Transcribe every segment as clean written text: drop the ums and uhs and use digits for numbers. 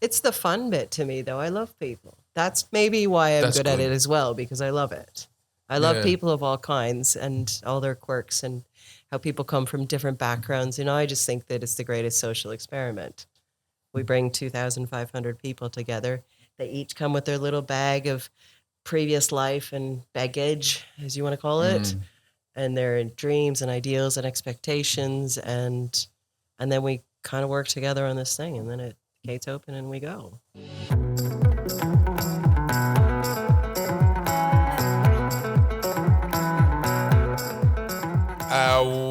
It's the fun bit to me, though. I love people. That's maybe why I'm good at it as well, because I love it. I love people of all kinds and all their quirks and how people come from different backgrounds. You know, I just think that it's the greatest social experiment. We bring 2,500 people together. They each come with their little bag of previous life and baggage, as you want to call it, and their dreams and ideals and expectations, and then we kind of work together on this thing, and then the gates open and we go.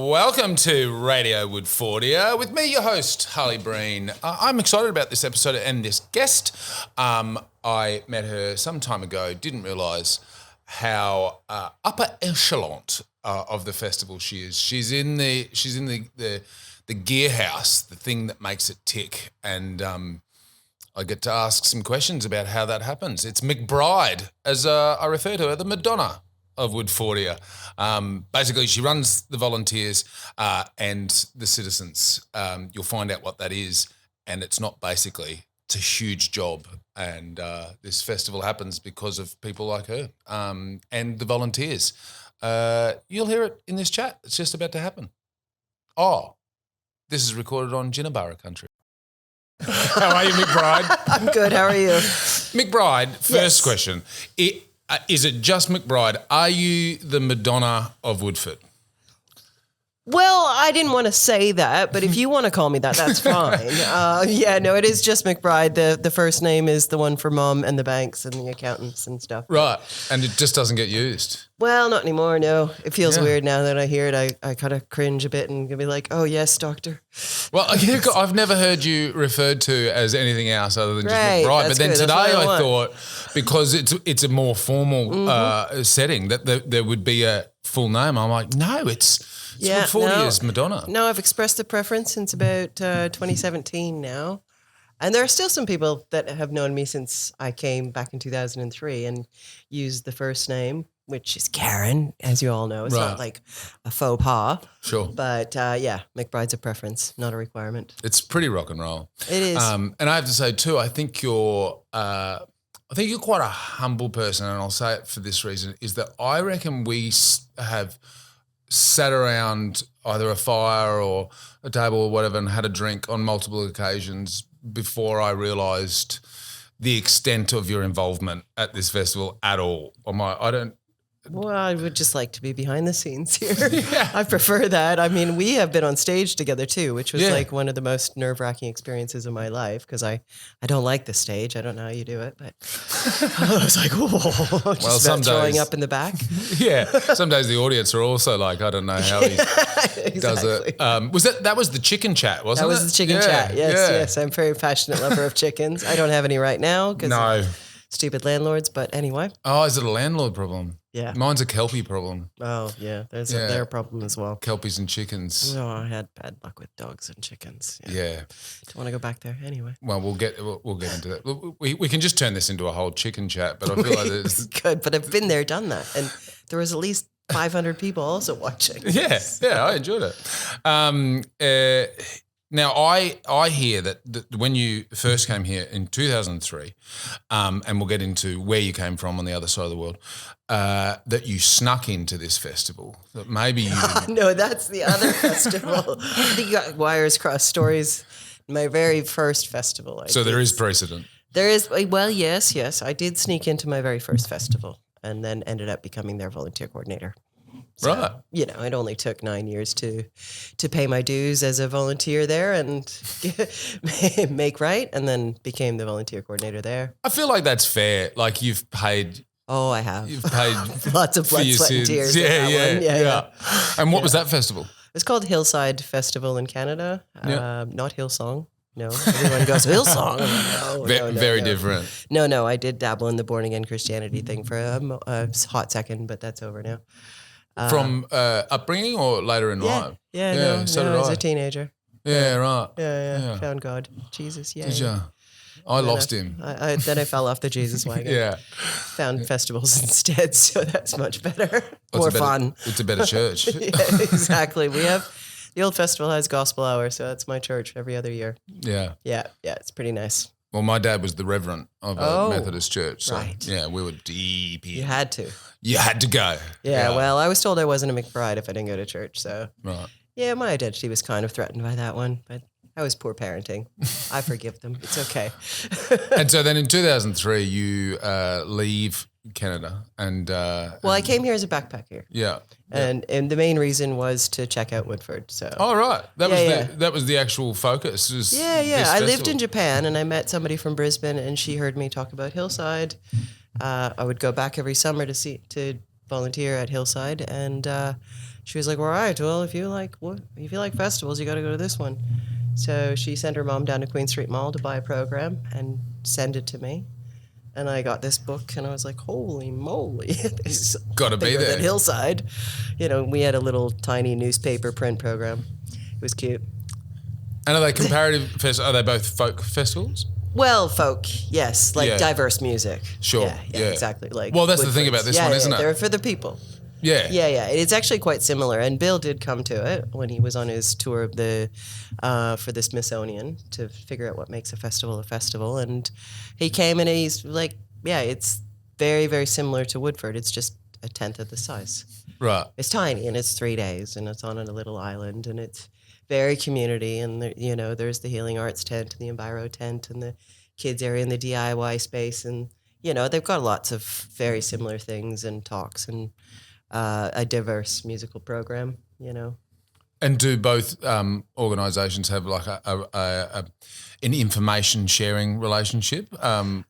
Welcome to Radio Woodfordia with me, your host, Harley Breen. I'm excited about this episode and this guest. I met her some time ago, didn't realise how upper echelon of the festival she is. She's in the gear house, the thing that makes it tick, and I get to ask some questions about how that happens. It's McBride, as I refer to her, the Madonna of Woodfordia. Basically, she runs the volunteers and the citizens. You'll find out what that is, and it's not basically. It's a huge job, and this festival happens because of people like her and the volunteers. You'll hear it in this chat. It's just about to happen. Oh, this is recorded on Jinnabara country. How are you, McBride? I'm good. How are you? McBride, first question. Is it just McBride? Are you the Madonna of Woodford? Well, I didn't want to say that, but if you want to call me that, that's fine. It is just McBride. The first name is the one for Mum and the banks and the accountants and stuff. Right, and it just doesn't get used. Well, not anymore, no. It feels weird now that I hear it. I kind of cringe a bit and be like, oh, yes, doctor. Well, I've never heard you referred to as anything else other than just McBride. But then good. Today I thought, because it's a more formal setting, that there would be a full name. I'm like, no, it's Woodfordia's Madonna. No, I've expressed the preference since about 2017 now. And there are still some people that have known me since I came back in 2003 and used the first name, which is Karen, as you all know. It's not like a faux pas. Sure. But McBride's a preference, not a requirement. It's pretty rock and roll. It is. And I have to say too, I think you're quite a humble person, and I'll say it for this reason, is that I reckon we have sat around either a fire or a table or whatever and had a drink on multiple occasions before I realised the extent of your involvement at this festival at all. Well, I would just like to be behind the scenes here. I prefer that. I mean, we have been on stage together too, which was like one of the most nerve-wracking experiences of my life because I don't like the stage. I don't know how you do it, but I was like, whoa, just about throwing up in the back. Yeah. Some days the audience are also like, I don't know how he does it. That was the chicken chat, wasn't it? That was the chicken chat. Yes. I'm a very passionate lover of chickens. I don't have any right now because of stupid landlords, but anyway. Oh, is it a landlord problem? Yeah. Mine's a Kelpie problem. Oh, yeah. There's their problem as well. Kelpies and chickens. No, I had bad luck with dogs and chickens. Yeah. Don't want to go back there anyway. Well, we'll get into that. We can just turn this into a whole chicken chat, but I feel like it's good. But I've been there, done that, and there was at least 500 people also watching. Yeah, I enjoyed it. Now, I hear that when you first came here in 2003, and we'll get into where you came from on the other side of the world, that you snuck into this festival. That maybe you No, that's the other festival. I think you got wires crossed stories. My very first festival. There is precedent. There is. Well, yes. I did sneak into my very first festival and then ended up becoming their volunteer coordinator. So, right. It only took 9 years to pay my dues as a volunteer there and make right, and then became the volunteer coordinator there. I feel like that's fair. Like you've paid. Oh, I have. You've paid lots of blood, sweat, and tears. Yeah. And what was that festival? It's called Hillside Festival in Canada. Not Hillsong. No, everyone goes Hillsong. No, very different. No, I did dabble in the born again Christianity thing for a hot second, but that's over now. From upbringing or later in life? Yeah, so did I. I was a teenager. Yeah, right. Yeah. Found God. Jesus, yeah. Did you? I lost him. Then I fell off the Jesus wagon. Yeah. Found festivals instead, so that's much better. More fun. It's a better church. Yeah, exactly. The old festival has gospel hour, so that's my church every other year. Yeah. Yeah, it's pretty nice. Well, my dad was the reverend of a Methodist church. So, right. yeah, we were deep in. You had to. You had to go. Yeah, well, I was told I wasn't a McBride if I didn't go to church. So, right. Yeah, my identity was kind of threatened by that one, but that was poor parenting. I forgive them. It's okay. And so then in 2003, you leave Canada and... I came here as a backpacker. Yeah. And the main reason was to check out Woodford. So. Oh, right. That was the actual focus. I lived in Japan and I met somebody from Brisbane and she heard me talk about Hillside. I would go back every summer to volunteer at Hillside, and she was like, "All right, well, if you like festivals, you got to go to this one." So she sent her mom down to Queen Street Mall to buy a program and send it to me. And I got this book, and I was like, "Holy moly, this is gotta be bigger there." than Hillside. We had a little tiny newspaper print program. It was cute. And are they comparative festivals? Are they both folk festivals? Well, folk, yes, diverse music. Sure, yeah, exactly. That's the thing about this one, isn't it? They're for the people. Yeah. It's actually quite similar. And Bill did come to it when he was on his tour of for the Smithsonian to figure out what makes a festival. And he came and he's like, it's very, very similar to Woodford. It's just a tenth of the size. Right. It's tiny and it's 3 days and it's on a little island and it's very community. And, there's the Healing Arts tent and the Enviro tent and the kids area and the DIY space. And, they've got lots of very similar things and talks and a diverse musical program, And do both organisations have like an information sharing relationship,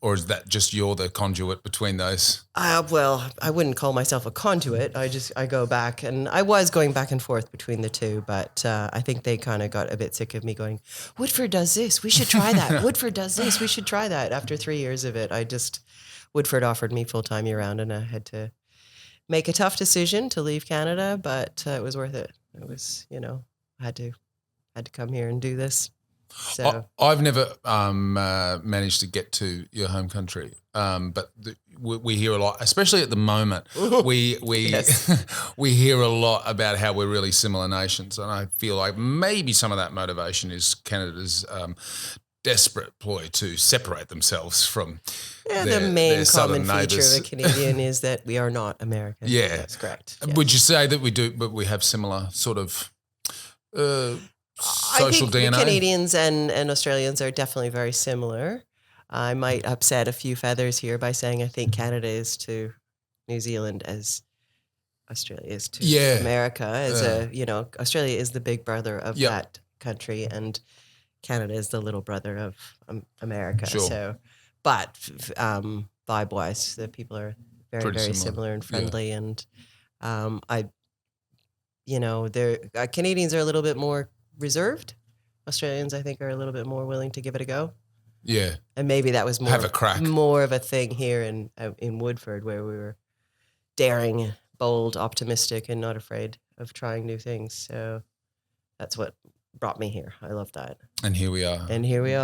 or is that just you're the conduit between those? Well, I wouldn't call myself a conduit. I go back, and I was going back and forth between the two, but I think they kind of got a bit sick of me going, Woodford does this, we should try that. Woodford does this, we should try that. After 3 years of it, Woodford offered me full-time year-round, and I had to make a tough decision to leave Canada, but it was worth it. It was, I had to come here and do this. So I've never managed to get to your home country, but we hear a lot, especially at the moment. We we hear a lot about how we're really similar nations, and I feel like maybe some of that motivation is Canada's desperate ploy to separate themselves from the main common feature neighbours. of a Canadian is that we are not American. Yeah. That's correct. Yes. Would you say that we do, but we have similar sort of social I think DNA? Canadians and Australians are definitely very similar. I might upset a few feathers here by saying I think Canada is to New Zealand as Australia is to America. Australia is the big brother of that country, and Canada is the little brother of America. Sure. So, but vibe-wise, the people are very, Pretty very similar and friendly. And Canadians are a little bit more reserved. Australians, I think, are a little bit more willing to give it a go. Yeah. And maybe that was have a crack. More of a thing here in Woodford, where we were daring, bold, optimistic, and not afraid of trying new things. So that's what brought me here. I love that. And here we are.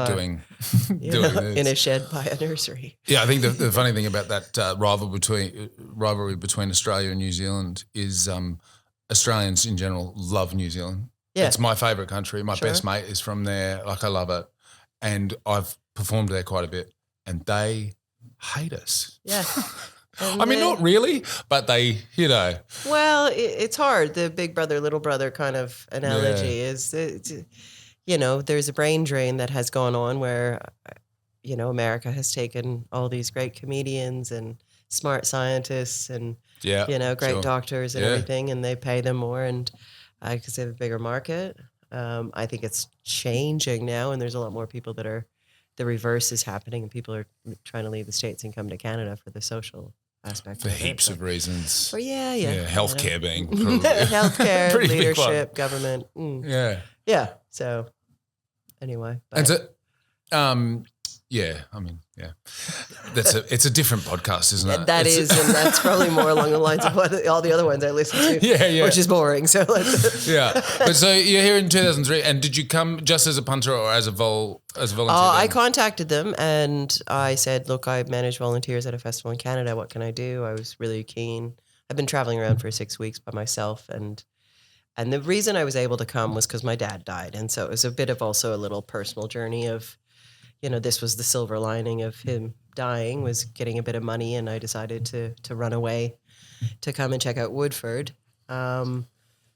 Doing this. In a shed by a nursery. Yeah, I think the funny thing about that rivalry between Australia and New Zealand is Australians in general love New Zealand. Yeah. It's my favourite country. My best mate is from there. Like, I love it. And I've performed there quite a bit, and they hate us. Yeah. I mean, not really, but they, Well, it's hard. The big brother, little brother kind of analogy is, there's a brain drain that has gone on where, America has taken all these great comedians and smart scientists and, great doctors and everything, and they pay them more, and because they have a bigger market. I think it's changing now, and there's a lot more people the reverse is happening, and people are trying to leave the States and come to Canada for the social aspect. For heaps of reasons. Healthcare being probably healthcare, leadership, government. Yeah. So anyway, and so, it's a different podcast, isn't it? That is, and that's probably more along the lines of what all the other ones I listen to. Which is boring. So But so you're here in 2003, and did you come just as a punter or as a volunteer? I contacted them and I said, look, I manage volunteers at a festival in Canada. What can I do? I was really keen. I've been traveling around for 6 weeks by myself, and the reason I was able to come was because my dad died, and so it was a bit of also a little personal journey of, this was the silver lining of him dying, was getting a bit of money, and I decided to run away to come and check out Woodford.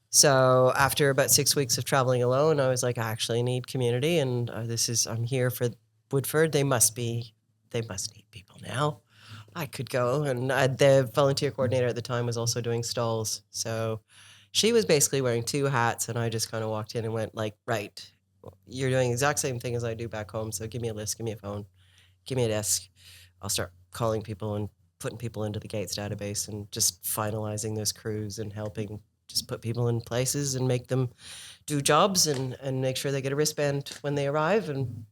So after about 6 weeks of traveling alone, I was like, I actually need community, and I'm here for Woodford. They must need people now. I could go, and the volunteer coordinator at the time was also doing stalls. So she was basically wearing two hats, and I just kind of walked in and went like, right, you're doing the exact same thing as I do back home. So give me a list, give me a phone, give me a desk. I'll start calling people and putting people into the Gates database and just finalizing those crews and helping just put people in places and make them do jobs and make sure they get a wristband when they arrive. And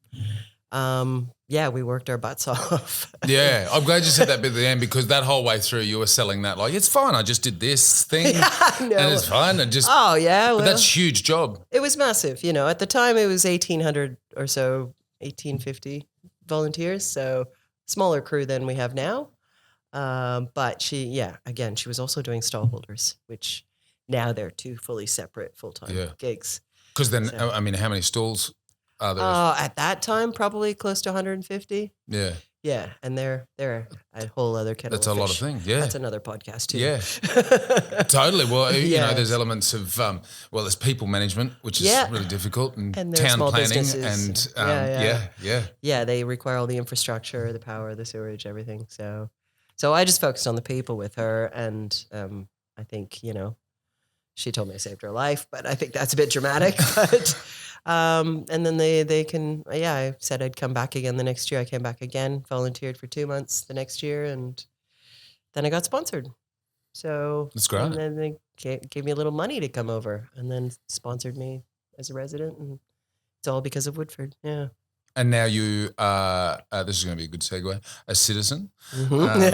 we worked our butts off. Yeah, I'm glad you said that bit at the end, because that whole way through you were selling that like, it's fine, I just did this thing and it's fine. And just, oh yeah, well, but that's a huge job. It was massive. At the time it was 1,800 or so, 1,850 volunteers. So smaller crew than we have now. But she was also doing stall holders, which now they're two fully separate full-time gigs. Because then, so, I mean, how many stalls are there? At that time, probably close to 150. Yeah. Yeah, and they're a whole other kettle of fish. That's a lot of things, yeah. That's another podcast too. Yeah, totally. Well, there's elements of, there's people management, which is really difficult, and town planning, businesses. And Yeah, they require all the infrastructure, the power, the sewerage, everything. So I just focused on the people with her, and I think, she told me I saved her life, but I think that's a bit dramatic. But and then they can, I said I'd come back again the next year. I came back again, volunteered for 2 months the next year, and then I got sponsored. So that's great. And then they gave me a little money to come over, and then sponsored me as a resident, and it's all because of Woodford. Yeah. And now you are, this is going to be a good segue, a citizen. Mm-hmm.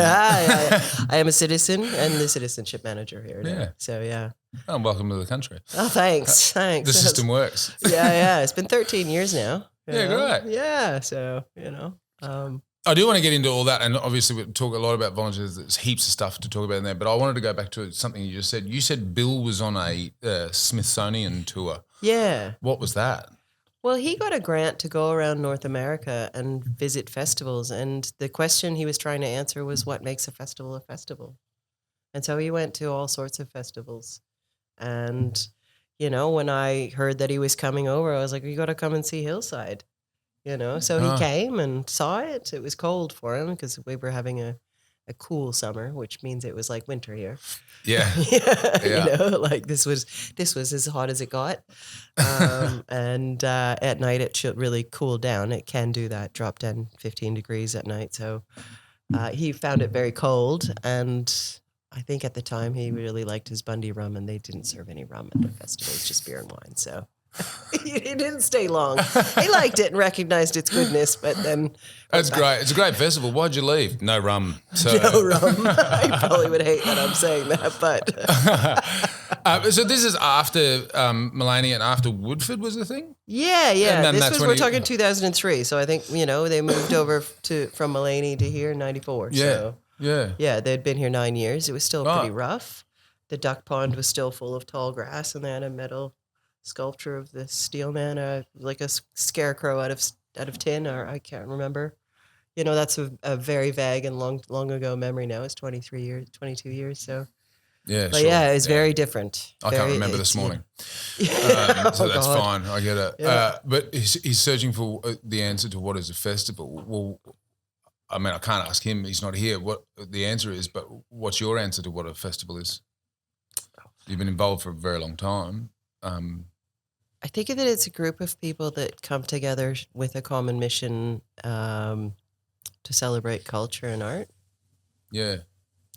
I am a citizen and the citizenship manager here now. Yeah. So, yeah. Oh, welcome to the country. Oh, thanks. Thanks. The system works. Yeah. It's been 13 years now. Yeah, great. Yeah, so, I do want to get into all that, and obviously we talk a lot about volunteers. There's heaps of stuff to talk about in there, but I wanted to go back to something you just said. You said Bill was on a Smithsonian tour. Yeah. What was that? Well, he got a grant to go around North America and visit festivals, and the question he was trying to answer was, what makes a festival a festival? And so he went to all sorts of festivals. And, when I heard that he was coming over, I was like, you got to come and see Hillside, So he came and saw it. It was cold for him because we were having a cool summer, which means it was like winter here. Yeah. Like this was as hot as it got. And at night it should really cool down. It can do that, drop down 15 degrees at night. So he found it very cold, and I think at the time he really liked his Bundy rum, and they didn't serve any rum at the festival. It's just beer and wine. So he didn't stay long. He liked it and recognized its goodness, but then... That's great. It's a great festival. Why'd you leave? No rum. So. No rum. I probably would hate that I'm saying that, but... So this is after Melania and after Woodford was the thing? Yeah. We're talking 2003. So I think, they moved over from Mullaney to here in 94. Yeah. So, yeah, they'd been here 9 years. It was still pretty rough. The duck pond was still full of tall grass, and they had a metal sculpture of the steel man, like a scarecrow out of tin, or I can't remember. That's a very vague and long ago memory now. It's 22 years. So yeah, but sure. Yeah, it's very different. I can't remember this morning, so that's fine. I get it. Yeah. But he's searching for the answer to what is a festival. Well, I mean, I can't ask him. He's not here. What the answer is, but what's your answer to what a festival is? You've been involved for a very long time. I think that it's a group of people that come together with a common mission to celebrate culture and art. Yeah.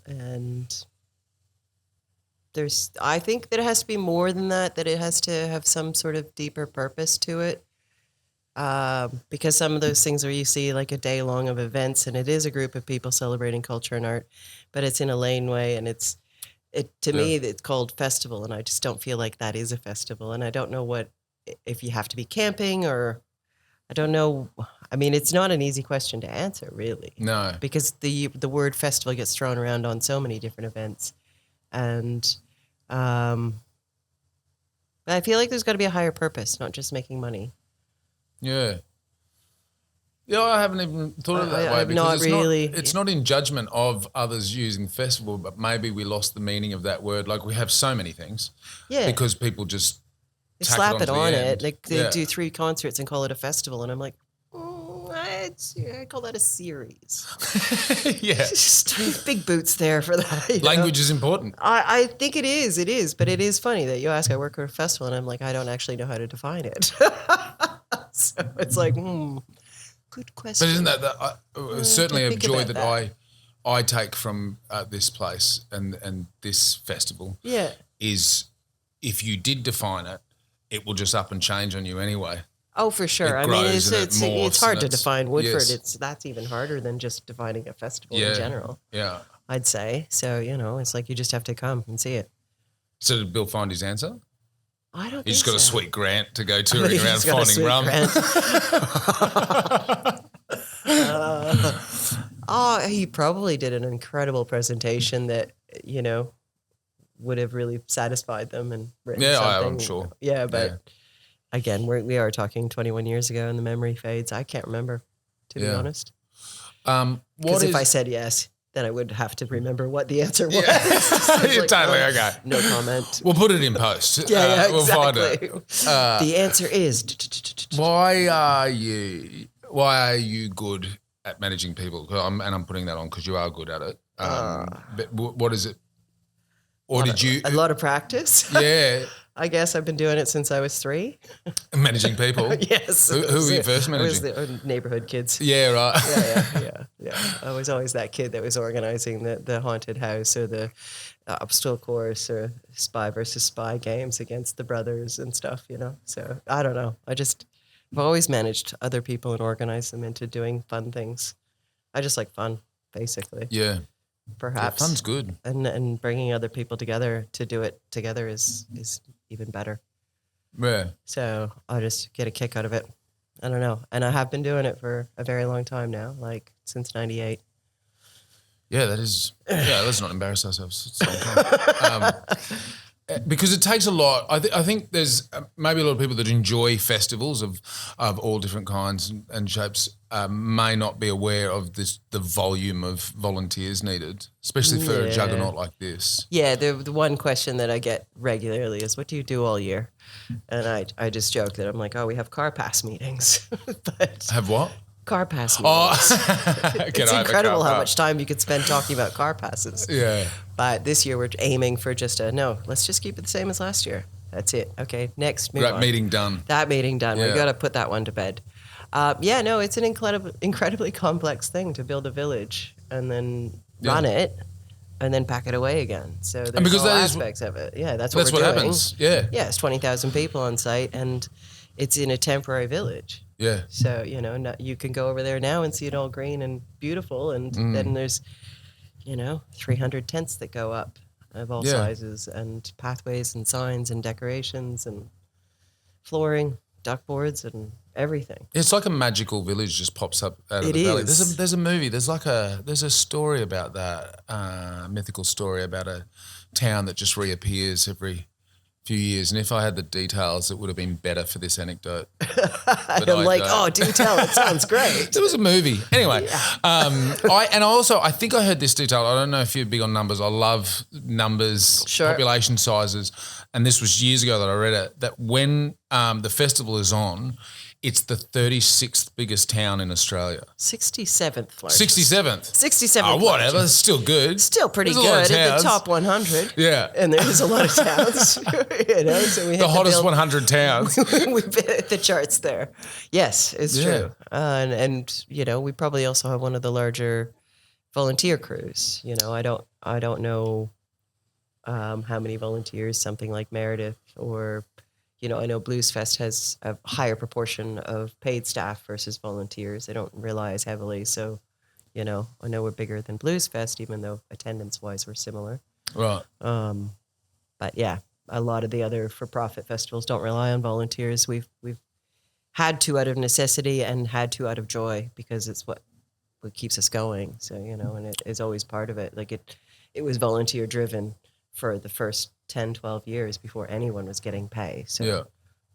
And I think that it has to be more than that it has to have some sort of deeper purpose to it. Because some of those things where you see like a day long of events, and it is a group of people celebrating culture and art, but it's in a laneway, and to me, it's called festival, and I just don't feel like that is a festival. And I don't know if you have to be camping, or I don't know. I mean, it's not an easy question to answer, really. No. Because the word festival gets thrown around on so many different events. And I feel like there's got to be a higher purpose, not just making money. Yeah. Yeah, I haven't even thought of it that way because not it's really. It's not in judgment of others using festival, but maybe we lost the meaning of that word. Like we have so many things, because people just slap it on it. Like they do 3 concerts and call it a festival, and I'm like, I call that a series. Yeah, just big boots there for that. Language is important. I think it is, but it is funny that you ask. I work at a festival, and I'm like, I don't actually know how to define it. So it's like, good question. But isn't that certainly a joy that I take from this place and this festival? Yeah, is if you did define it, it will just up and change on you anyway. Oh, for sure. I mean, it's hard to define Woodford. Yes. That's even harder than just defining a festival in general. Yeah, I'd say. So, it's like you just have to come and see it. So did Bill find his answer? I don't think He's just got a sweet grant to go touring He's around got finding rum. He probably did an incredible presentation that, would have really satisfied them and written something. I'm sure. Yeah, but again, we are talking 21 years ago and the memory fades. I can't remember, to be honest. Because if I said yes, then I would have to remember what the answer was. Yeah. You're totally okay. No comment. We'll put it in post. Yeah, we'll exactly. find it. The answer is... Why are you good at managing people? I'm putting that on because you are good at it. But what is it? Or did you... A lot of practice. Yeah. I guess I've been doing it since I was 3. Managing people? Yes. Who were you first managing? It was the neighborhood kids. Yeah, right. Yeah. I was always that kid that was organizing the haunted house or the obstacle course or spy versus spy games against the brothers and stuff, So I don't know. I've always managed other people and organized them into doing fun things. I just like fun, basically. Yeah. Perhaps. Yeah, fun's good. And bringing other people together to do it together is even better. Yeah. So I just get a kick out of it. I don't know. And I have been doing it for a very long time now, like since 98. Yeah, let's not embarrass ourselves. It's a long time. Because it takes a lot. I think there's maybe a lot of people that enjoy festivals of all different kinds and shapes may not be aware of the volume of volunteers needed, especially for a juggernaut like this. Yeah, the one question that I get regularly is, what do you do all year? And I just joke that I'm like, we have car pass meetings. But have what? Car pass meetings. It's incredible how much time you could spend talking about car passes. Yeah. But this year we're aiming for let's just keep it the same as last year. That's it. Okay, next, move on. Meeting done. That meeting done. Yeah. We've got to put that one to bed. It's an incredibly complex thing to build a village and then run it and then pack it away again. So there's all aspects of it. Yeah, that's what we're doing. Happens. Yeah. Yeah, it's 20,000 people on site and it's in a temporary village. Yeah. So, you can go over there now and see it all green and beautiful. And then there's, 300 tents that go up of all sizes and pathways and signs and decorations and flooring, duckboards and everything. It's like a magical village just pops up out of the valley. There's a movie. There's a story about that, mythical story about a town that just reappears every few years, and if I had the details, it would have been better for this anecdote. I'm like, do tell. It sounds great. It was a movie. Anyway, I think I heard this detail. I don't know if you're big on numbers. I love numbers, population sizes, and this was years ago that I read it, that when the festival is on, it's the 36th biggest town in Australia. 67th largest. 67th? 67th. Oh, whatever. It's still good. Still pretty good at the top 100. Yeah. And there's a lot of towns. So we the hottest 100 towns. We hit the charts there. Yes, it's true. And we probably also have one of the larger volunteer crews. I don't know how many volunteers something like Meredith or... I know Blues Fest has a higher proportion of paid staff versus volunteers. They don't rely as heavily. So, I know we're bigger than Blues Fest, even though attendance-wise we're similar. Right. But yeah, a lot of the other for-profit festivals don't rely on volunteers. We've had to out of necessity and had to out of joy because it's what keeps us going. So, and it is always part of it. Like it was volunteer-driven for the first 10, 12 years before anyone was getting pay. So,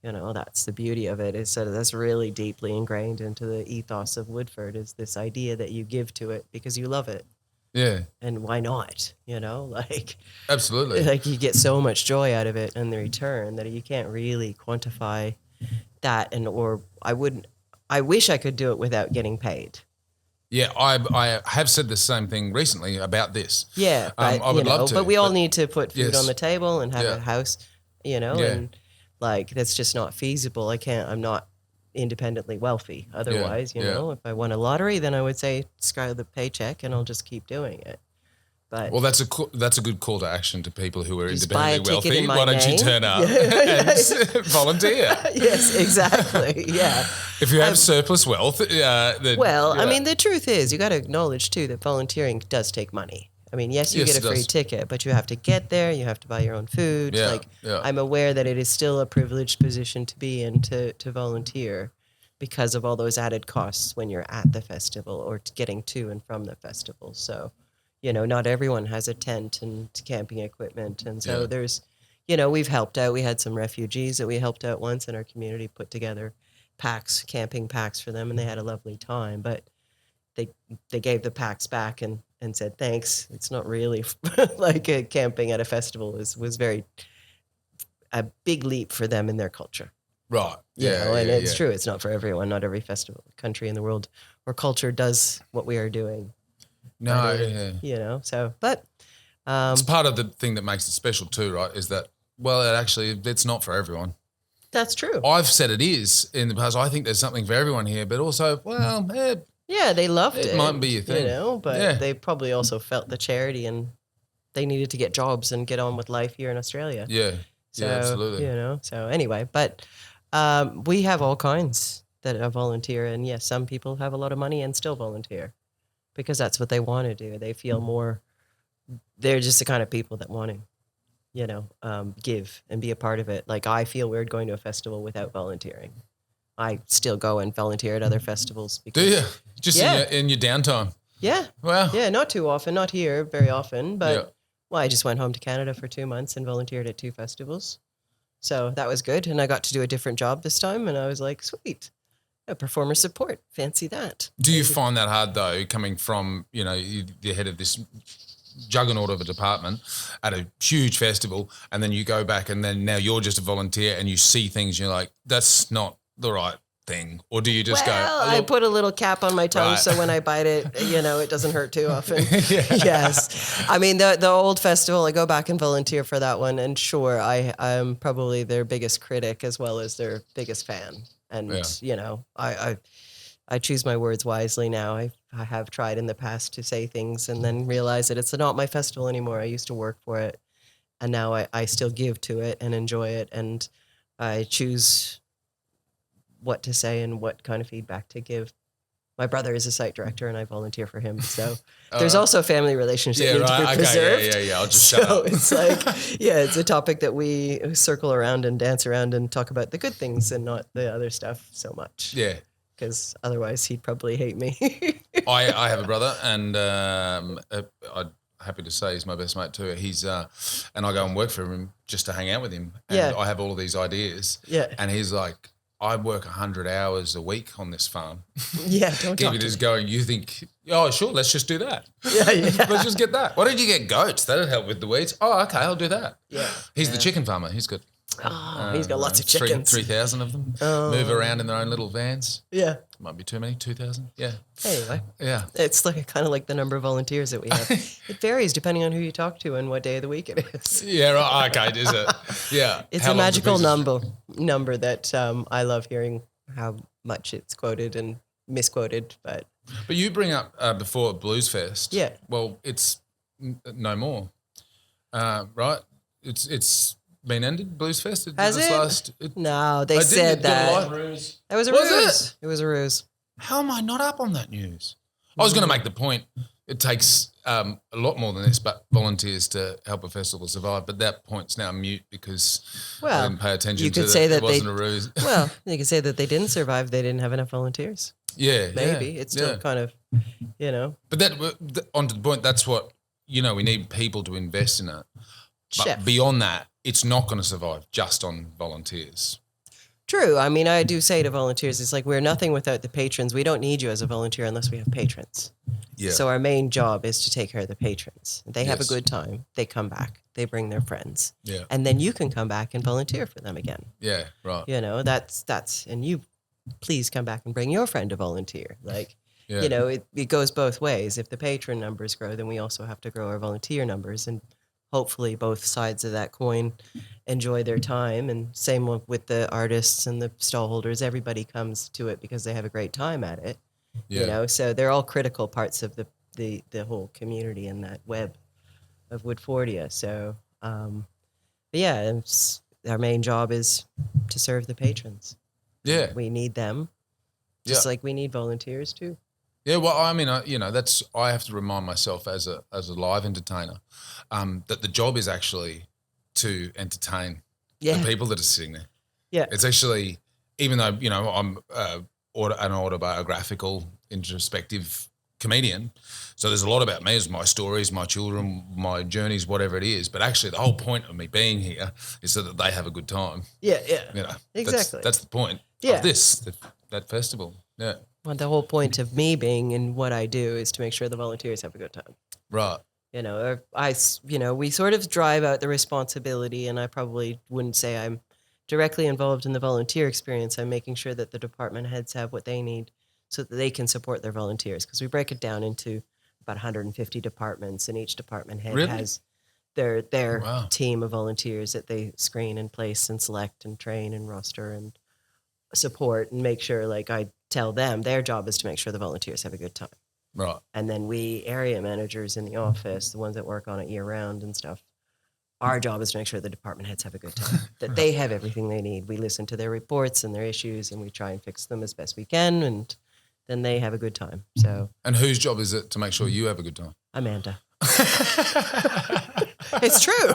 You know, that's the beauty of it. Is that that's really deeply ingrained into the ethos of Woodford, is this idea that you give to it because you love it. Yeah. And why not? You know, like Absolutely. like you get so much joy out of it in the return that you can't really quantify that. And or I wish I could do it without getting paid. Yeah, I have said the same thing recently about this. Yeah, but I would love to. But we all need to put food on the table and have Yeah. a house, you know, and like that's just not feasible. I'm not independently wealthy. Otherwise, you know, if I won a lottery, then I would say sky the paycheck and I'll just keep doing it. But well, that's a good call to action to people who are just buy a independently ticket in wealthy. my Why don't you name? turn up and volunteer? Yes, exactly. Yeah. If you have surplus wealth, then, Well, yeah. I mean, the truth is, you got to acknowledge too that volunteering does take money. I mean, yes, you Yes, get a it free does. ticket, but you have to get there. You have to buy your own food. Yeah, Like, yeah. I'm aware that it is still a privileged position to be in to volunteer because of all those added costs when you're at the festival or getting to and from the festival. So, you know, not everyone has a tent and camping equipment. And so there's, you know, we've helped out. We had some refugees that we helped out once in our community, put together camping packs for them, and they had a lovely time. But they gave the packs back and said, thanks. It's not really like camping at a festival was a big leap for them in their culture. Right. You Yeah. know, and yeah, it's yeah. true. It's not for everyone. Not every festival, country in the world or culture does what we are doing. No. Yeah. You know, so, but It's part of the thing that makes it special too, right? Is that, well, it's not for everyone. that's true. I've said it is in the past. I think there's something for everyone here, but also, well, Yeah, they loved it. It might be a thing. You know, but Yeah. they probably also felt the charity and they needed to get jobs and get on with life here in Australia. yeah, So, absolutely. You know, so anyway, but we have all kinds that volunteer. And yes, some people have a lot of money and still volunteer because that's what they want to do. They feel more, they're just the kind of people that want to, you know, give and be a part of it. Like I feel weird going to a festival without volunteering. I still go and volunteer at other festivals. Because, Do you? Just in your downtime? Yeah. Wow. Yeah, not too often, not here very often, but Yeah. well, I just went home to Canada for 2 months and volunteered at 2 festivals. So that was good. And I got to do a different job this time. And I was like, sweet, performer support. Fancy that. Do you find that hard though, coming from, you know, the head of this juggernaut of a department at a huge festival, and then you go back and then now you're just a volunteer and you see things and you're like, that's not the right thing? Or do you just Well, go, I put a little cap on my tongue Right. so when I bite it, you know, it doesn't hurt too often. Yeah. Yes. I mean, the old festival, I go back and volunteer for that one. And sure, I'm probably their biggest critic as well as their biggest fan. And, you know, I choose my words wisely now. I have tried in the past to say things and then realize that it's not my festival anymore. I used to work for it. And now I still give to it and enjoy it. And I choose what to say and what kind of feedback to give. My brother is a site director and I volunteer for him. So there's also a family relationship that need to be preserved. Yeah. I'll just shut So up. it's like, yeah, it's a topic that we circle around and dance around and talk about the good things and not the other stuff so much. Yeah. Because otherwise he'd probably hate me. I have a brother, and I'm happy to say he's my best mate too. He's and I go and work for him just to hang out with him. And Yeah. I have all of these ideas. Yeah. And he's like, I work 100 hours a week on this farm. Yeah, don't Keep talk it to just me. going. You think, oh, sure, let's just do that. Yeah, yeah. Let's just get that. Why don't you get goats? That'd help with the weeds. Oh, okay, I'll do that. Yeah. He's the chicken farmer. He's got Oh, he's got lots of chickens. 3,000 of them. Move around in their own little vans. Yeah. Might be too many. 2,000. Yeah. Anyway, Yeah. it's like kind of like the number of volunteers that we have. It varies depending on who you talk to and what day of the week it is. Yeah. Right. Okay. Is it? Yeah. It's How a long's the magical business? number that I love hearing how much it's quoted and misquoted. But But you bring up before Blues Fest. Yeah. Well, it's no more, right? It's been ended. Blues Fest. Has it? No, they said that. Ruse. It was a Was ruse. It was a ruse. How am I not up on that news? I was going to make the point. It takes a lot more than this, but volunteers to help a festival survive. But that point's now mute because I Well, didn't pay attention you to could say it that wasn't a ruse. Well, you could say that they didn't survive. They didn't have enough volunteers. Yeah, Maybe yeah, it's still yeah. kind of, you know, But on to the point, that's what, we need people to invest in it. But chef. beyond that, it's not going to survive just on volunteers. True. I mean, I do say to volunteers, it's like we're nothing without the patrons. We don't need you as a volunteer unless we have patrons. Yeah. So our main job is to take care of the patrons. They have a Yes. good time. They come back. They bring their friends. Yeah. And then you can come back and volunteer for them again. Yeah, right. You know, and you please come back and bring your friend to volunteer. Like, Yeah. you know, it goes both ways. If the patron numbers grow, then we also have to grow our volunteer numbers, and hopefully both sides of that coin enjoy their time. And same with the artists and the stall holders. Everybody comes to it because they have a great time at it. Yeah. You know, so they're all critical parts of the whole community and that web of Woodfordia. So, but yeah, our main job is to serve the patrons. Yeah. We need them, just like we need volunteers too. Yeah, well, I mean, I have to remind myself as a live entertainer that the job is actually to entertain the people that are sitting there. Yeah. It's actually, even though, I'm an autobiographical, introspective comedian, so there's a lot about me, it's my stories, my children, my journeys, whatever it is, but actually the whole point of me being here is so that they have a good time. Yeah. Exactly. That's the point of that festival. Yeah. Well, the whole point of me being in what I do is to make sure the volunteers have a good time. Right. You know, we sort of drive out the responsibility, and I probably wouldn't say I'm directly involved in the volunteer experience. I'm making sure that the department heads have what they need so that they can support their volunteers, because we break it down into about 150 departments, and each department head has their team of volunteers that they screen and place and select and train and roster and support and make sure, like I tell them, their job is to make sure the volunteers have a good time. Right. And then we area managers in the office, the ones that work on it year round and stuff, our job is to make sure the department heads have a good time, that they have everything they need. We listen to their reports and their issues, and we try and fix them as best we can, and then they have a good time. So. And whose job is it to make sure you have a good time? Amanda. It's true.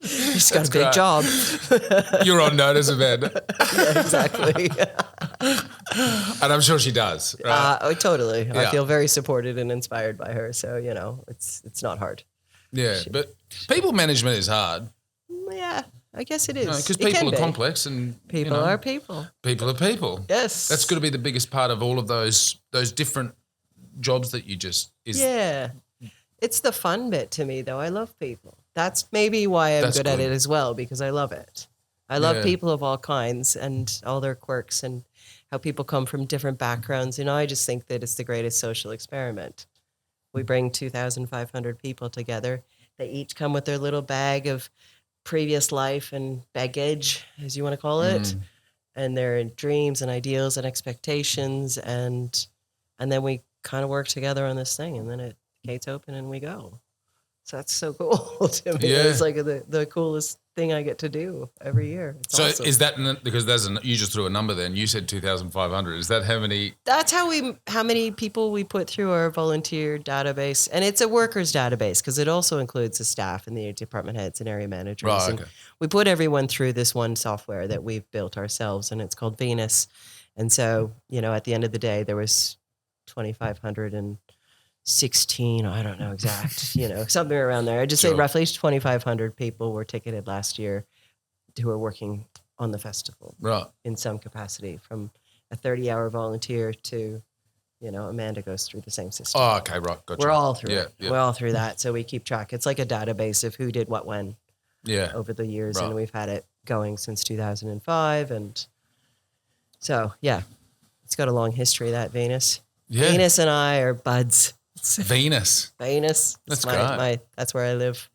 She's got a big job. You're on notice, Amanda. Yeah, exactly. And I'm sure she does. Right? Totally. Yeah. I feel very supported and inspired by her. So, it's not hard. Yeah, but people management is hard. Yeah, I guess it is. Because people are complex and people are people. People are people. Yes. That's got to be the biggest part of all of those different jobs that you just Yeah. It's the fun bit to me, though. I love people. That's maybe why I'm good at it as well, because I love it. I love people of all kinds and all their quirks and how people come from different backgrounds. I just think that it's the greatest social experiment. We bring 2,500 people together. They each come with their little bag of previous life and baggage, as you want to call it, and their dreams and ideals and expectations, and then we kind of work together on this thing, and then it gates open and we go. So that's so cool to me. Yeah. It's like the coolest thing I get to do every year. It's awesome. Is that because you just threw a number there and you said 2,500? Is that how many? That's how many people we put through our volunteer database, and it's a workers database because it also includes the staff and the department heads and area managers. Right, and okay. we put everyone through this one software that we've built ourselves, and it's called Venus. And so, at the end of the day, there was 2,516, I don't know exact, something around there. I just say roughly 2,500 people were ticketed last year who are working on the festival in some capacity, from a 30-hour volunteer to, Amanda goes through the same system. Oh, okay, right, gotcha. We're all through it. Yeah. We're all through that, so we keep track. It's like a database of who did what when over the years, and we've had it going since 2005, and so, it's got a long history, that Venus. Yeah. Venus and I are buds. Venus. That's great. That's where I live.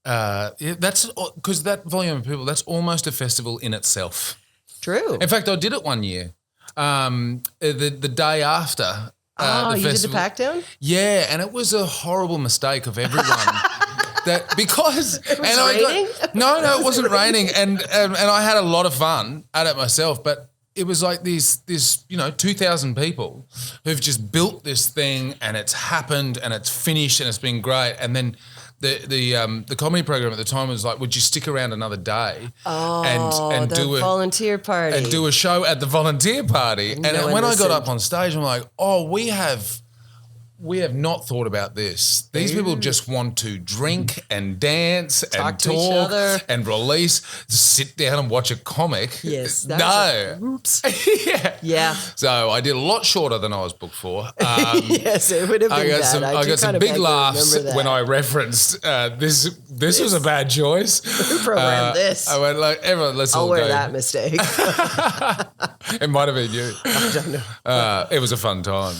That's because that volume of people, that's almost a festival in itself. True. In fact, I did it one year. The day after. The you festival. did the pack down? Yeah, and it was a horrible mistake of everyone. Because it was raining? No, it wasn't raining, and I had a lot of fun at it myself, but it was like this 2,000 people who've just built this thing, and it's happened, and it's finished, and it's been great. And then the comedy program at the time was like, would you stick around another day and do a volunteer party and do a show at the volunteer party? And when I got up on stage, I'm like, we have we have not thought about this. These people just want to drink and dance and to each other. and release, sit down and watch a comic. Yes. Oops. Yeah. So I did a lot shorter than I was booked for. Yes, it would have been bad. I got some big laughs when I referenced this. This was a bad choice. Who programmed this? I went like, everyone, let's all I'll go. wear that mistake. It might have been you. I don't know. It was a fun time.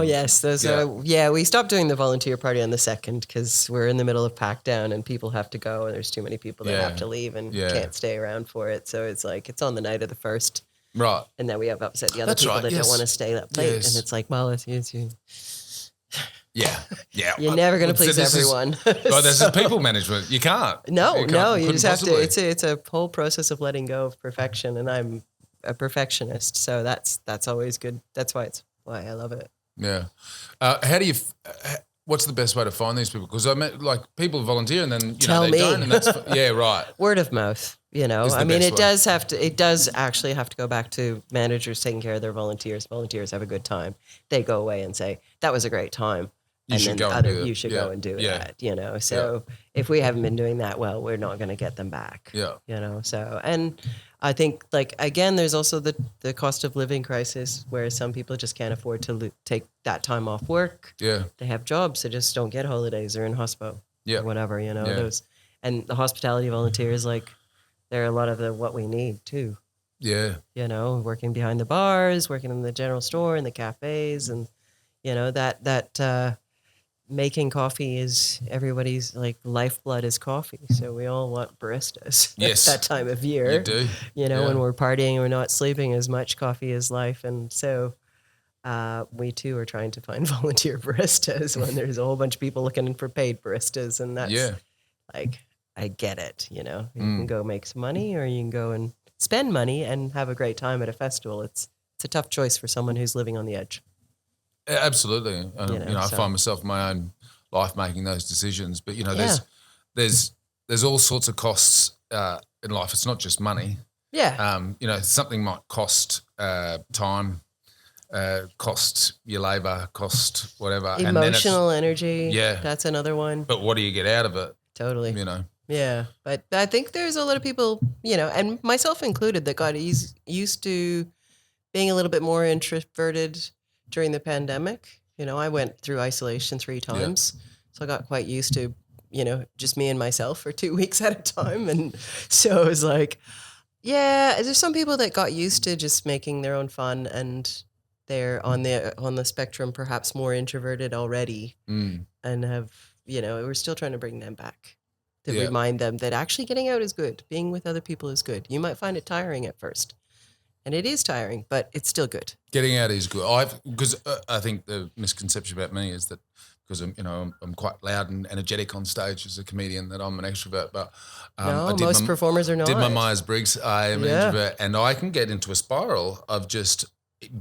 Yes. We stopped doing the volunteer party on the 2nd because we're in the middle of pack down and people have to go and there's too many people that have to leave and can't stay around for it. So it's like, it's on the night of the 1st. Right. And then we have upset the other people that don't want to stay up late. And it's like, well, it's you. Yeah. You're never going to please everyone. Well, this is people management. You can't. You just have to. It's a whole process of letting go of perfection, and I'm a perfectionist, so that's always good. That's why I love it. Yeah. How do you? What's the best way to find these people? Because I met like people volunteer and then Tell they me. don't, and that's right. Word of mouth. I mean, it does actually have to go back to managers taking care of their volunteers. Volunteers have a good time. They go away and say, that was a great time. You should go and do it. You should go and do that, So if we haven't been doing that well, we're not going to get them back. Yeah. So, and I think like, again, there's also the cost of living crisis where some people just can't afford to take that time off work. Yeah. They have jobs. They just don't get holidays or in hospital or whatever, those, and the hospitality volunteers, like they're a lot of what we need too. Yeah. Working behind the bars, working in the general store and the cafes and, that making coffee is everybody's like lifeblood is coffee. So we all want baristas at that time of year. You do. When we're partying and we're not sleeping as much, coffee is life. And so we too are trying to find volunteer baristas when there's a whole bunch of people looking for paid baristas. And that's like, I get it. You can go make some money or you can go and spend money and have a great time at a festival. It's a tough choice for someone who's living on the edge. Absolutely. I find myself in my own life making those decisions. But, there's all sorts of costs in life. It's not just money. Yeah. Something might cost time, cost your labour, cost whatever. Emotional energy. Yeah. That's another one. But what do you get out of it? Totally. Yeah. But I think there's a lot of people, and myself included, that got used to being a little bit more introverted during the pandemic. I went through isolation 3 times. So I got quite used to, just me and myself for 2 weeks at a time. And so it was like, there's some people that got used to just making their own fun and they're on the spectrum, perhaps more introverted already and have, we're still trying to bring them back to remind them that actually getting out is good. Being with other people is good. You might find it tiring at first. And it is tiring, but it's still good. Getting out is good. Because I think the misconception about me is that because I'm quite loud and energetic on stage as a comedian that I'm an extrovert. But most performers are not. Did my Myers-Briggs. I am an introvert, and I can get into a spiral of just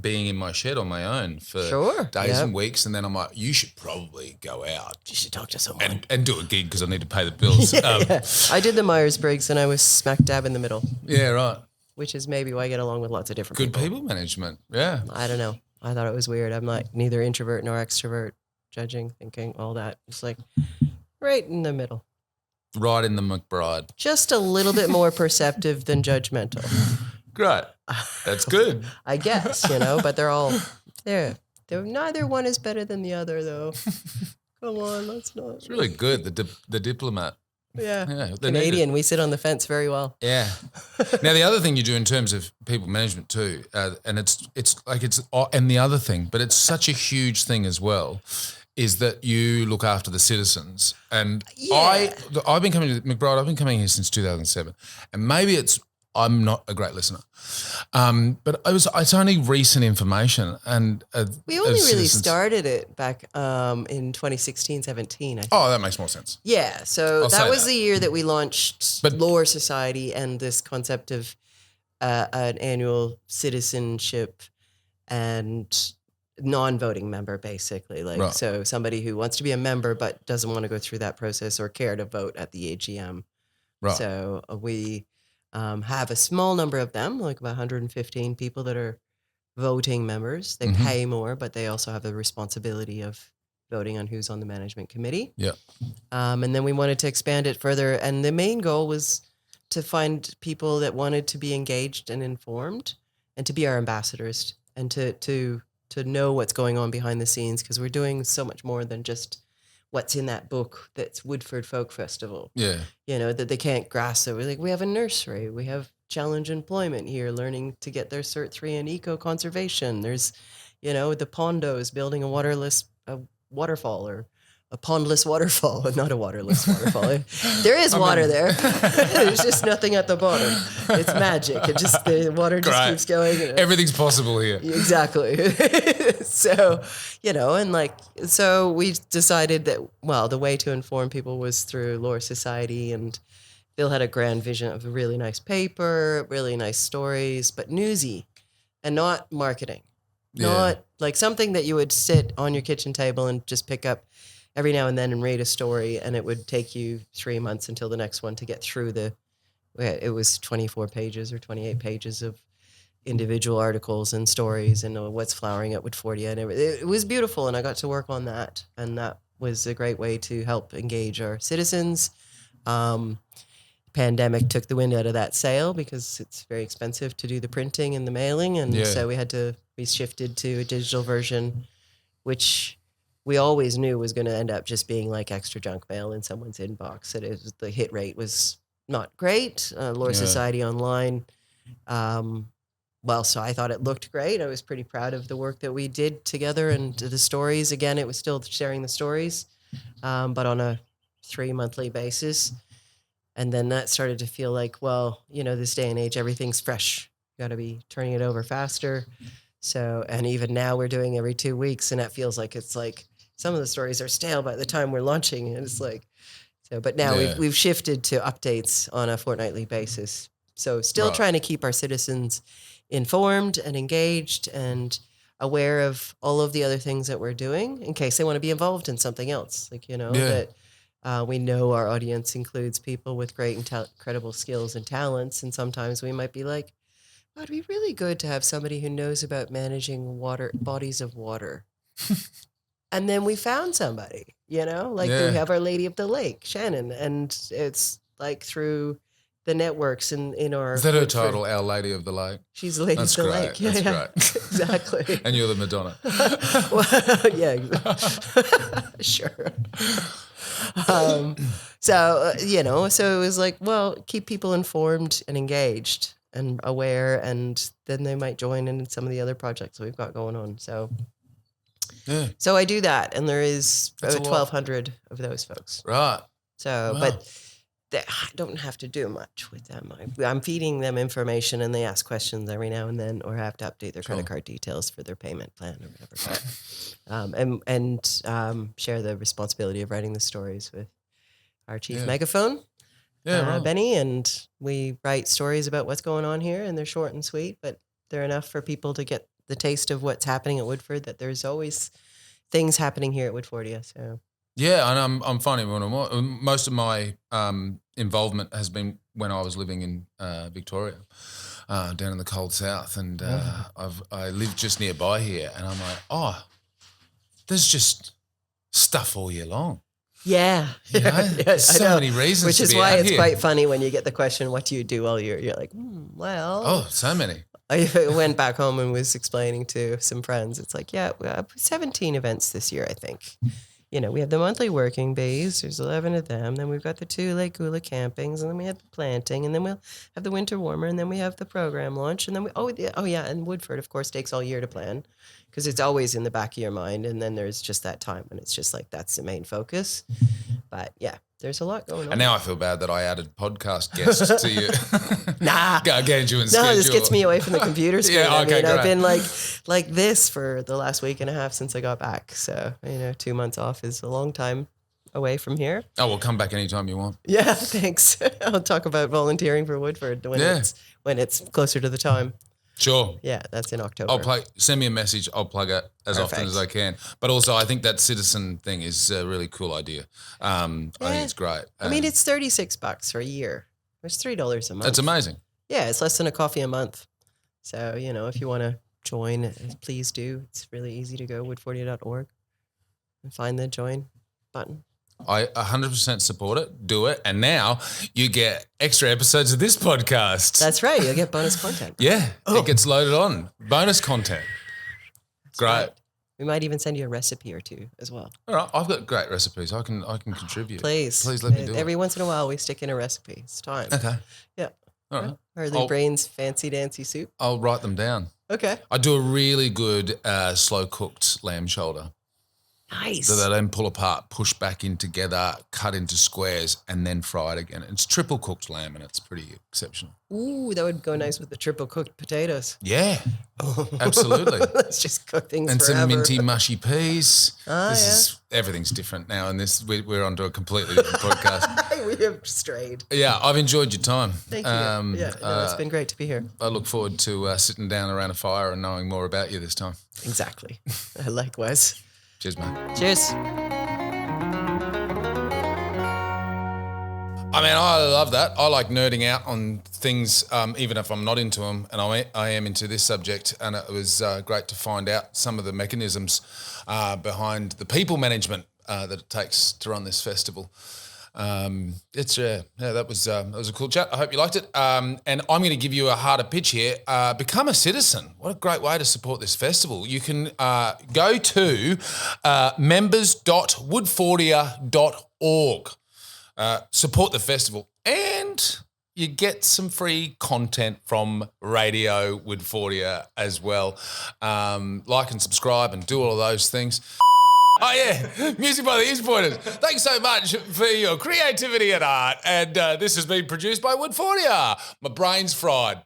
being in my shed on my own for days and weeks, and then I'm like, you should probably go out. You should talk to someone and do a gig because I need to pay the bills. I did the Myers-Briggs, and I was smack dab in the middle. Yeah, right. Which is maybe why I get along with lots of different people. Good people management, yeah. I don't know. I thought it was weird. I'm like neither introvert nor extrovert, judging, thinking, all that. It's like right in the middle. Right in the McBride. Just a little bit more perceptive than judgmental. Great. That's good. I guess, but they're neither one is better than the other, though. Come on, let's not. It's really good, the diplomat. Yeah, Canadian. We sit on the fence very well. Yeah. Now the other thing you do in terms of people management too, and it's and the other thing, but it's such a huge thing as well, is that you look after the citizens. And I've been coming to McBride. I've been coming here since 2007, and maybe I'm not a great listener, but it's only recent information, and we only really started it back in 2016-17. I think. Oh, that makes more sense. Yeah, so that was the year that we launched Lore Society and this concept of an annual citizenship and non-voting member, basically. So somebody who wants to be a member but doesn't want to go through that process or care to vote at the AGM. Right. So we have a small number of them, like about 115 people that are voting members. They pay more, but they also have the responsibility of, voting on who's on the management committee. Yeah. And then we wanted to expand it further. And the main goal was to find people that wanted to be engaged and informed and to be our ambassadors and to know what's going on behind the scenes, because we're doing so much more than just what's in that book that's Woodford Folk Festival. Yeah. You know, that they can't grasp it. We're like, we have a nursery. We have challenge employment here, learning to get their Cert 3 in eco-conservation. There's, you know, the Pondos building a waterfall or a pondless waterfall, not a waterless waterfall. There is water there. There's just nothing at the bottom. It's magic. The water just keeps going. Everything's possible here. Exactly. So, you know, and so we decided that, well, the way to inform people was through Lore Society, and Bill had a grand vision of a really nice paper, really nice stories, but newsy and not marketing. Yeah. Not like something that you would sit on your kitchen table and just pick up every now and then and read a story, and it would take you 3 months until the next one to get through it was 24 pages or 28 pages of individual articles and stories and what's flowering at Woodfordia, and it was beautiful, and I got to work on that, and that was a great way to help engage our citizens. Pandemic took the wind out of that sail because it's very expensive to do the printing and the mailing, and so we shifted to a digital version, which we always knew was going to end up just being like extra junk mail in someone's inbox. The hit rate was not great. Lore Society Online, so I thought it looked great. I was pretty proud of the work that we did together, and the stories. Again, it was still sharing the stories, but on a 3 monthly basis. And then that started to feel like, well, you know, this day and age, everything's fresh. You got to be turning it over faster. So, and even now we're doing every 2 weeks, and that feels like it's like some of the stories are stale by the time we're launching. And it's like, so, but now we've shifted to updates on a fortnightly basis. So still trying to keep our citizens informed and engaged and aware of all of the other things that we're doing in case they want to be involved in something else. Like, you know, that we know our audience includes people with great and incredible skills and talents. And sometimes we might be like, well, it'd be really good to have somebody who knows about managing bodies of water. And then we found somebody, you know, like we have Our Lady of the Lake, Shannon. And it's like through the networks in our... Is that her title, Our Lady of the Lake? She's the Lady of the Lake. That's great. Exactly. And you're the Madonna. Well, yeah, sure. You know, so it was like, well, keep people informed and engaged and aware, and then they might join in some of the other projects that we've got going on. So I do that, and there is about 1,200 of those folks. Right. So, but I don't have to do much with them. I'm feeding them information, and they ask questions every now and then, or have to update their credit card details for their payment plan or whatever. And share the responsibility of writing the stories with our chief megaphone, Benny, and we write stories about what's going on here, and they're short and sweet, but they're enough for people to get the taste of what's happening at Woodford, that there's always things happening here at Woodfordia. So. Yeah, and I'm finding more and more. Most of my involvement has been when I was living in Victoria, down in the cold south, and I live just nearby here, and I'm like, oh, there's just stuff all year long. Yeah, you know? So many reasons. Which to is be why out it's here. quite funny when you get the question, "What do you do all year?" You're like, well, oh, so many. I went back home and was explaining to some friends. It's like, we have 17 events this year, I think. You know, we have the monthly working bees. There's 11 of them. Then we've got the 2 Lake Gula campings, and then we have the planting, and then we'll have the winter warmer, and then we have the program launch, and then and Woodford, of course, takes all year to plan because it's always in the back of your mind, and then there's just that time when it's just like that's the main focus. But yeah, there's a lot going on. And now I feel bad that I added podcast guests to you. Nah. Get you in schedule. No, this gets me away from the computer screen. Yeah, okay, I've been like this for the last week and a half since I got back. So, 2 months off is a long time away from here. Oh, well, come back anytime you want. Yeah, thanks. I'll talk about volunteering for Woodford when it's closer to the time. Sure. Yeah, that's in October. Send me a message. I'll plug it as often as I can. But also, I think that citizen thing is a really cool idea. I think it's great. It's $36 for a year. It's $3 a month. That's amazing. Yeah, it's less than a coffee a month. So, if you want to join, please do. It's really easy to go, woodfordia.org. and find the join button. I 100% support it. Do it. And now you get extra episodes of this podcast. That's right. You'll get bonus content. Yeah. It gets loaded on. Bonus content. Great. Right. We might even send you a recipe or two as well. All right. I've got great recipes. I can contribute. Please let me do it. Every once in a while we stick in a recipe. It's time. Okay. Yeah. All right. Harley Breen's fancy dancy soup. I'll write them down. Okay. I do a really good slow cooked lamb shoulder. Nice. So they then pull apart, push back in together, cut into squares, and then fry it again. It's triple cooked lamb, and it's pretty exceptional. Ooh, that would go nice with the triple cooked potatoes. Yeah, absolutely. Let's just cook things and forever. some minty mushy peas. Is Everything's different now, and we're onto a completely different podcast. We have strayed. Yeah, I've enjoyed your time. Thank you. It's been great to be here. I look forward to sitting down around a fire and knowing more about you this time. Exactly. Likewise. Cheers, mate. Cheers. I mean, I love that. I like nerding out on things, even if I'm not into them, and I am into this subject. And it was great to find out some of the mechanisms behind the people management that it takes to run this festival. That was a cool chat. I hope you liked it. And I'm going to give you a harder pitch here. Become a citizen. What a great way to support this festival. You can go to members.woodfordia.org. Support the festival, and you get some free content from Radio Woodfordia as well. Like and subscribe and do all of those things. Oh, yeah, music by the East Pointers. Thanks so much for your creativity and art. And this has been produced by Woodfordia. My brain's fried.